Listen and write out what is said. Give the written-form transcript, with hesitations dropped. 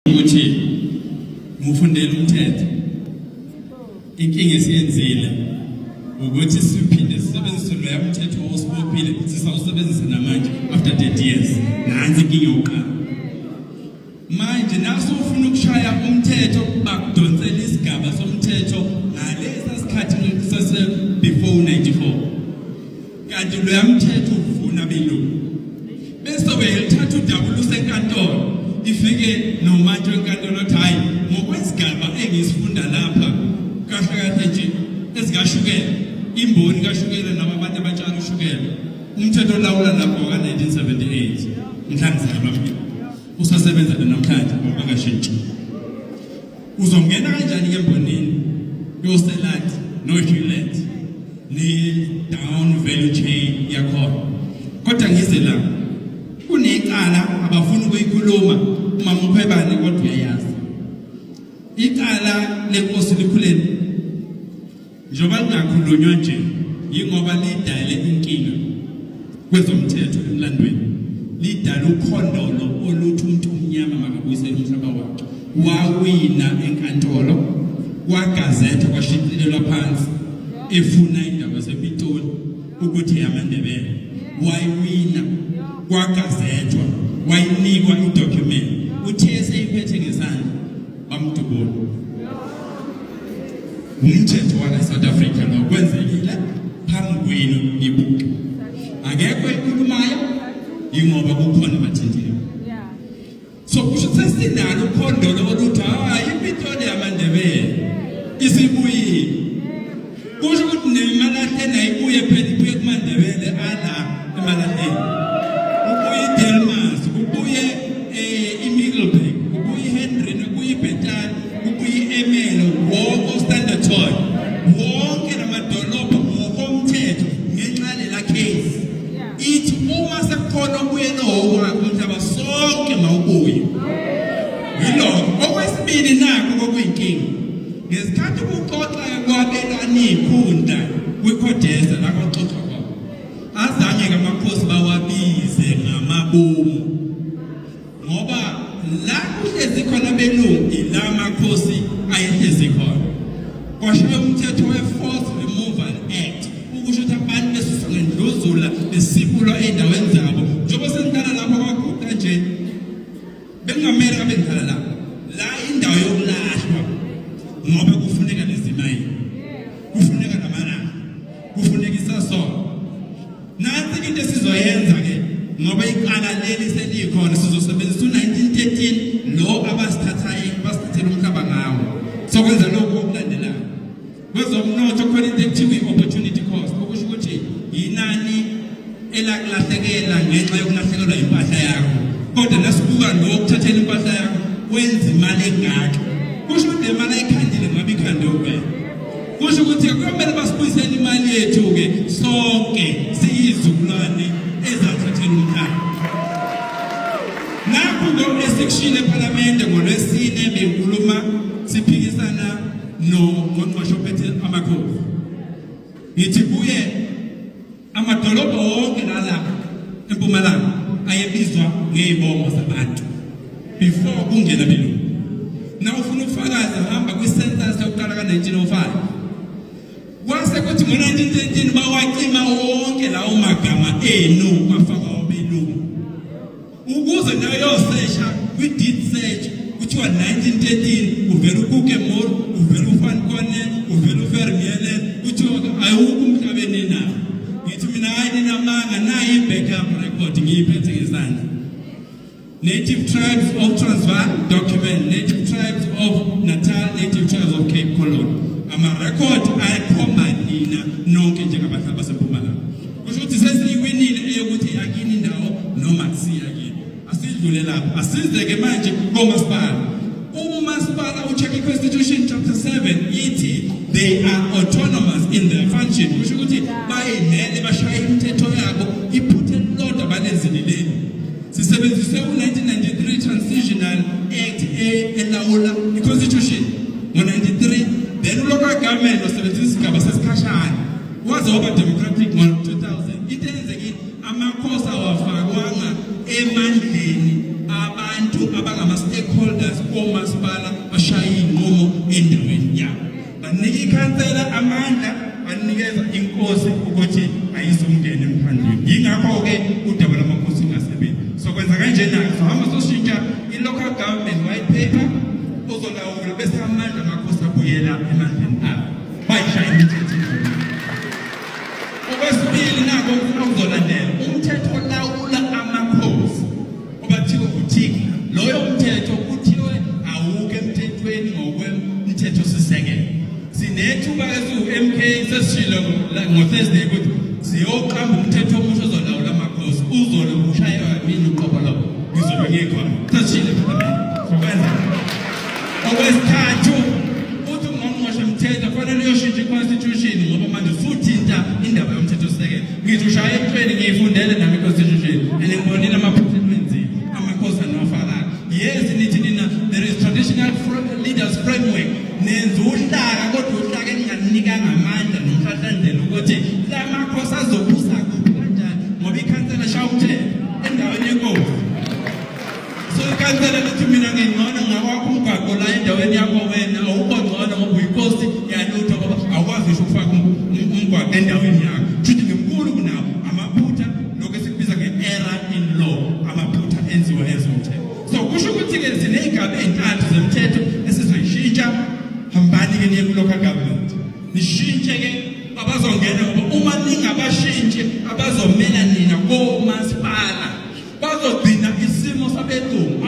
ukuthi ngufundela umthetho inkinga esiyenzile ukuthi siphinde sisebenzise lo yamthetho osibophile sisawusebenzisa namanje after 30 years nansi inkinga yokuqala manje naso ufuna ukushaya umthetho bakudonsela isigaba somthetho ngalesa sikhathi sase before 94 kanti lo yamthetho uvuna belungu bese wethatha udabula usenkantolo ifike nomanje wenkantolo hayi ngokwesigaba engisifunda lapha kahle nje esikashukela imboni kashukela nabantu abatshala ushukela umthetho lawula lapho ka1978 mhlangizalwa usasebenza namhlanje akashintshi uzongena kanjani embonini yoselad no Gillette ni down value chain yakho kodwa ngize la kunecala abafuna ukuyikhuluma mama uphebane kodwa uyayazi icala lenkosi likhuleni njoba lingakhulunywa nje ingoba lidale inkinga kwezomthetho emlandweni lidala ukhondolo oluthi umuntu omnyama makabuyisele umhlaba wakhe wawina enkantolo kwagazethe kwashicilelwa phansi efuna indaba zePitoli ukuthi yamandebele wayiwina kwagazethwa wayinikwa idocument uthe seyiphethe ngesandla bamdubula umthetho wa South Africa lo kwenzekile phambi kwenu ibuke akekho ekhulumayo ingoba kukhona abathintile so kusho sesinalo ukhondolo oluthi hayi iPitoli yamandebele isibuyile kusho ukuthi nemalahle nayibuye phela ibuye kumandebele ala emalahle ubuye Delmas ubuye iMiddelburg ubuye Henry ubuye Betal ubuye Emelo wonke standard toy wonke namadolobha ngokomthetho ngenxa lela case ithi uma sekukhona ubuyelo umhlaba sonke mawubuye yilokho okwesibili nakho kokuyinkinga ngesikhathi ukuxoxa kwabelana ikhunda kwiCodesa la kwaxoxa khona azange ngamakhosi bawabize ngamabomu ngoba la kuhlezi khona belungu ila makhosi ayehlezi khona kwashaya umthetho we-Forced Removal Act ukusho ukuthi abantu besusa ngendluzula besipulwa endaweni zabo njengoba sentana lapha kwaguqa nje bengamele abendala lapha la indawo yokulahlwa ngoba kufuneka lezimayini kufuneka namalanga kufuneka isasona nansi into esizoyenza ke ngoba iqala leli selikhona sizosebenzisa u1913 lo abasithathayo basithathela umhlaba ngawo sokwenza lokho okulandelayo kwezomnotho khona into ekuthiwa i-opportunity cost okusho ukuthi yinani elakulahlekela ngenxa yokulahlekelwa impahla yakho kodwa nasibuka lo okuthathela impahla yakho wenza imali engaka kusho ukuthi le mali ayikhandile ngabe ikhande ubela kusho ukuthi kumele basibuyisele imali yethu ke sonke siyizukulwane ezathathela umhlaba nakho lo esection eParliament ngolwesine benkuluma siphikisana noNgqongqoshe ophethe amakhosi ngithi kuye amadolobha wonke la eMpumalanga ayebizwa ngezibongo zabantu before kungena belungu na ufuna ukufakaza hamba kwi-census yokuqala ka1905 kwase kuthi ngo1913 bawacima wonke lawo magama enu bafaka obelungu ukuze nayo yosesha kwi-deed search kuthiwa 1913 uvela uKuke Mall uvela uVan Kone uvela uVermeulen kuthiwa ayukho umhlabeni na ngithi mina hayi namanga nayi backup record ngiyiphethe ngesandla Native Tribes of Transvaal document Native Tribes of Natal Native Tribes of Cape Colony ama-record ayakhomba nina nonke njengabahlali baseMpumalanga kusho ukuthi sesiyiwinile eyokuthi yakini indawo noma kusiyakini asidlule lapho asizeke manje komasipala umasipala ucheck i-Constitution chapter 7 ithi they are autonomous in their function kusho ukuthi bayimele bashaya imithetho yabo iphuthe lodwa balezilileni sisebenzise u1993 Transitional Act elawula i-Constitution ngo93 then local government wasebenzisa isigaba sesikhashana waze waba democratic ngo2000 into eyenzekile amakhosi awafakwanga emandleni abantu abangama-stakeholders komasipala bashaye inqumo endaweni yabo. Banika ikhansela amandla, banikeza inkosi ukuthi ayizongena emkhandlwini. Yingakho-ke udaba lwamakhosi ingasebenzi. Sokwenza kanjena-ke, sohamba soshintsha i-local government white paper, uzolawula bese amandla amakhosi abuyela emandleni abo. Bayishaya imithetho. Okwesibili nako okuzolandela umthetho olawula amakhosi obathiwa uthixo. Loyo mthetho kuthiwe awuke emthethweni ngokwemthetho sisekelo. Sinethuba esu-MK sesishilo ngo-Thursday ukuthi siyoqamba umthetho omusha ozolawula amakhosi. Uzobe ushayewa yimini uqobo lokho. Ngizobe ngikhona. Sesishilo sokwenza. Okwesithathu uthi ungqongqoshe mthetho kufanele uyoshintsha i-constitution ngoba manje futhinta indaba yomthetho sisekelo. Ngithi ushaya emthweni ngiyifundele nami i-constitution and ngibonile amaphutha enwenziwe amakhosi anofalala. Yes, nithi nina there is traditional leaders framework. Nenza uhlaka kodwa uhlaka enginganikanga amandla nomhlahlandlela ukuthi la makhosi azobusa kuphi kanjani ngoba ikhansela shaya umthetho endaweni yenkosi. So ikhansela lithi mina ngingcono ngakwakho umgaqo la endaweni yakho wena awukho ngcono ngoba uyinkosi yalutho ngoba awukwazi ngisho ukufaka umgaqo endaweni yakho. Futhi ngemkhulu kunawo amaphutha lokho esikubiza nge-error in law, amaphutha enziwa ezomthetho. So kusho ukuthi-ke ziney'gaba ey'ntathu zemthetho esizoyishintsha. Hambani-ke niye ku-local government nishintshe-ke abazongena ngoba uma ningabashintshi abazomela nina komasipala bazogcina isimo sabelungu